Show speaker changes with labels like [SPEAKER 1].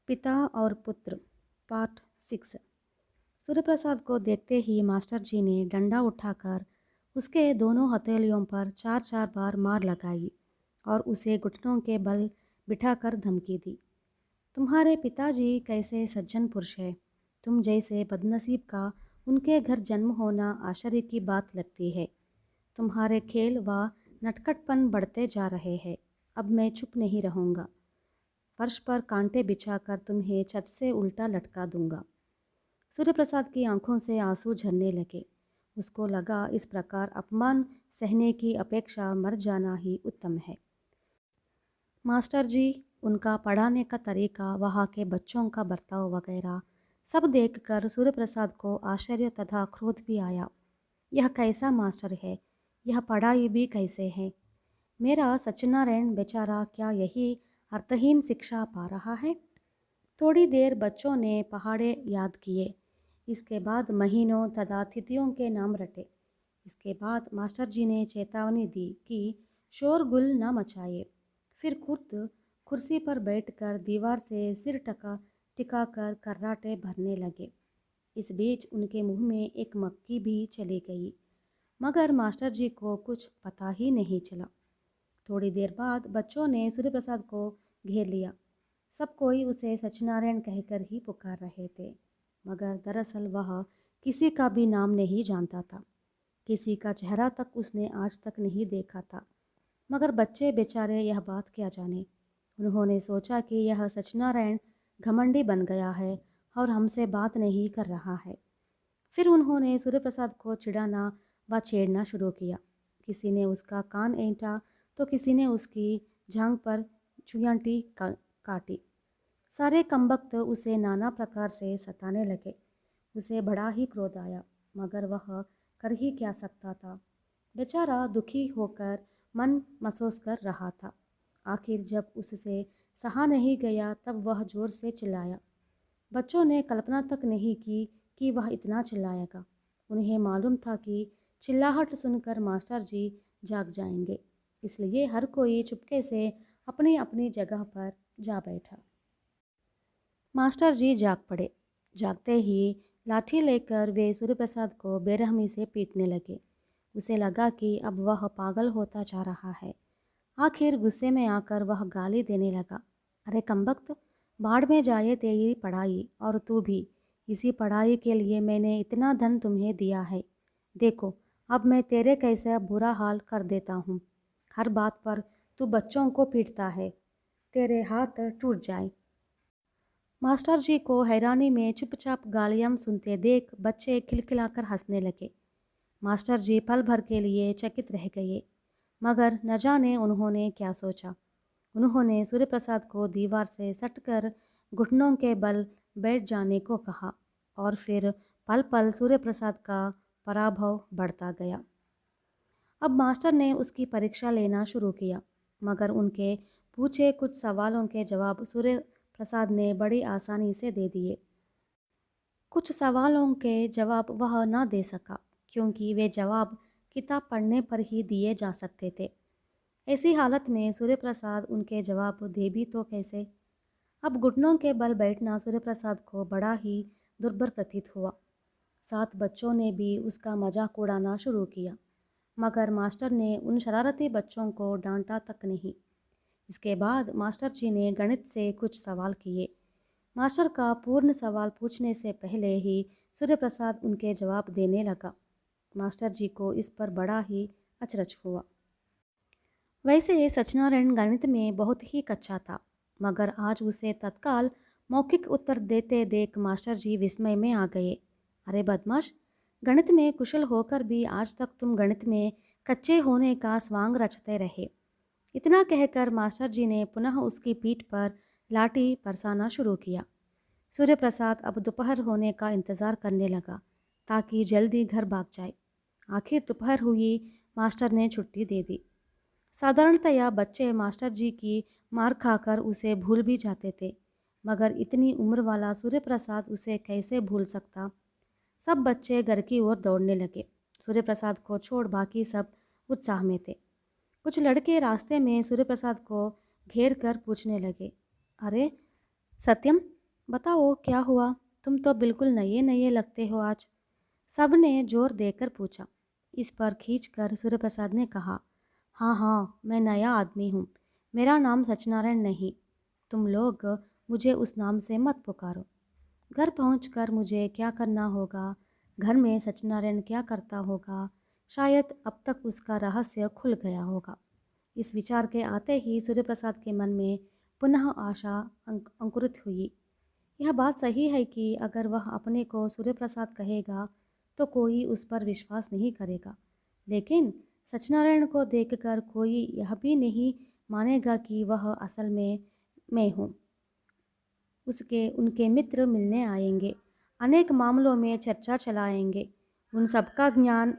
[SPEAKER 1] पिता और पुत्र पार्ट 6। सूर्यप्रसाद को देखते ही मास्टर जी ने डंडा उठाकर उसके दोनों हथेलियों पर चार चार बार मार लगाई और उसे घुटनों के बल बिठाकर धमकी दी। तुम्हारे पिताजी कैसे सज्जन पुरुष है। तुम जैसे बदनसीब का उनके घर जन्म होना आश्चर्य की बात लगती है। तुम्हारे खेल व नटखटपन बढ़ते जा रहे हैं। अब मैं चुप नहीं रहूँगा। फर्श पर कांटे बिछाकर तुम्हें छत से उल्टा लटका दूंगा। सूर्यप्रसाद की आंखों से आंसू झरने लगे। उसको लगा इस प्रकार अपमान सहने की अपेक्षा मर जाना ही उत्तम है। मास्टर जी, उनका पढ़ाने का तरीका, वहाँ के बच्चों का बर्ताव वगैरह सब देखकर सूर्यप्रसाद को आश्चर्य तथा क्रोध भी आया। यह कैसा मास्टर है, यह पढ़ाई भी कैसे है। मेरा सत्यनारायण बेचारा क्या यही अर्थहीन शिक्षा पा रहा है। थोड़ी देर बच्चों ने पहाड़े याद किए। इसके बाद महीनों तथा तिथियों के नाम रटे। इसके बाद मास्टर जी ने चेतावनी दी कि शोरगुल न मचाए। फिर खुद कुर्सी पर बैठकर दीवार से सिर टिकाकर कर्राटे भरने लगे। इस बीच उनके मुंह में एक मक्खी भी चली गई, मगर मास्टर जी को कुछ पता ही नहीं चला। थोड़ी देर बाद बच्चों ने सूर्यप्रसाद को घेर लिया। सब कोई उसे सत्यनारायण कहकर ही पुकार रहे थे, मगर दरअसल वह किसी का भी नाम नहीं जानता था। किसी का चेहरा तक उसने आज तक नहीं देखा था। मगर बच्चे बेचारे यह बात क्या जाने। उन्होंने सोचा कि यह सत्यनारायण घमंडी बन गया है और हमसे बात नहीं कर रहा है। फिर उन्होंने सूर्यप्रसाद को चिढ़ाना व छेड़ना शुरू किया। किसी ने उसका कान ऐंठा तो किसी ने उसकी जांघ पर चुयांटी काटी। सारे कमबख्त उसे नाना प्रकार से सताने लगे। उसे बड़ा ही क्रोध आया, मगर वह कर ही क्या सकता था। बेचारा दुखी होकर मन महसूस कर रहा था। आखिर जब उससे सहा नहीं गया तब वह जोर से चिल्लाया। बच्चों ने कल्पना तक नहीं की कि वह इतना चिल्लाएगा। उन्हें मालूम था कि चिल्लाहट सुनकर मास्टर जी जाग जाएंगे, इसलिए हर कोई चुपके से अपनी अपनी जगह पर जा बैठा। मास्टर जी जाग पड़े। जागते ही लाठी लेकर वे सूर्यप्रसाद को बेरहमी से पीटने लगे। उसे लगा कि अब वह पागल होता जा रहा है। आखिर गुस्से में आकर वह गाली देने लगा। अरे कमबख्त, बाढ़ में जाए तेरी पढ़ाई, और तू भी। इसी पढ़ाई के लिए मैंने इतना धन तुम्हें दिया है। देखो अब मैं तेरे कैसे बुरा हाल कर देता हूँ। हर बात पर तू बच्चों को पीटता है, तेरे हाथ टूट जाए। मास्टर जी को हैरानी में चुपचाप गालियाँ सुनते देख बच्चे खिलखिलाकर हंसने लगे। मास्टर जी पल भर के लिए चकित रह गए, मगर न जाने उन्होंने क्या सोचा। उन्होंने सूर्यप्रसाद को दीवार से सटकर घुटनों के बल बैठ जाने को कहा और फिर पल पल सूर्यप्रसाद का पराभव बढ़ता गया। अब मास्टर ने उसकी परीक्षा लेना शुरू किया, मगर उनके पूछे कुछ सवालों के जवाब सूर्यप्रसाद ने बड़ी आसानी से दे दिए। कुछ सवालों के जवाब वह न दे सका, क्योंकि वे जवाब किताब पढ़ने पर ही दिए जा सकते थे। ऐसी हालत में सूर्यप्रसाद उनके जवाब दे भी तो कैसे। अब घुटनों के बल बैठना सूर्यप्रसाद को बड़ा ही दुर्भर प्रतीत हुआ। साथ बच्चों ने भी उसका मजाक उड़ाना शुरू किया, मगर मास्टर ने उन शरारती बच्चों को डांटा तक नहीं। इसके बाद मास्टर जी ने गणित से कुछ सवाल किए। मास्टर का पूर्ण सवाल पूछने से पहले ही सूर्यप्रसाद उनके जवाब देने लगा। मास्टर जी को इस पर बड़ा ही अचरज हुआ। वैसे सत्यनारायण गणित में बहुत ही कच्चा था, मगर आज उसे तत्काल मौखिक उत्तर देते देख मास्टर जी विस्मय में आ गए। अरे बदमाश, गणित में कुशल होकर भी आज तक तुम गणित में कच्चे होने का स्वांग रचते रहे। इतना कहकर मास्टर जी ने पुनः उसकी पीठ पर लाठी बरसाना शुरू किया। सूर्यप्रसाद अब दोपहर होने का इंतज़ार करने लगा ताकि जल्दी घर भाग जाए। आखिर दोपहर हुई, मास्टर ने छुट्टी दे दी। साधारणतया बच्चे मास्टर जी की मार खाकर उसे भूल भी जाते थे, मगर इतनी उम्र वाला सूर्यप्रसाद उसे कैसे भूल सकता। सब बच्चे घर की ओर दौड़ने लगे। सूर्यप्रसाद को छोड़ बाकी सब उत्साह में थे। कुछ लड़के रास्ते में सूर्यप्रसाद को घेर कर पूछने लगे, अरे सत्यम, बताओ क्या हुआ? तुम तो बिल्कुल नए नए लगते हो आज। सब ने जोर देकर पूछा। इस पर खींचकर सूर्यप्रसाद ने कहा, हाँ हाँ, मैं नया आदमी हूँ। मेरा नाम सत्यनारायण नहीं। तुम लोग मुझे उस नाम से मत पुकारो। घर पहुंचकर मुझे क्या करना होगा, घर में सत्यनारायण क्या करता होगा, शायद अब तक उसका रहस्य खुल गया होगा। इस विचार के आते ही सूर्यप्रसाद के मन में पुनः आशा अंकुरित हुई। यह बात सही है कि अगर वह अपने को सूर्यप्रसाद कहेगा तो कोई उस पर विश्वास नहीं करेगा, लेकिन सत्यनारायण को देखकर कोई यह भी नहीं मानेगा कि वह असल में मैं हूँ। उसके उनके मित्र मिलने आएंगे, अनेक मामलों में चर्चा चलाएंगे। उन सबका ज्ञान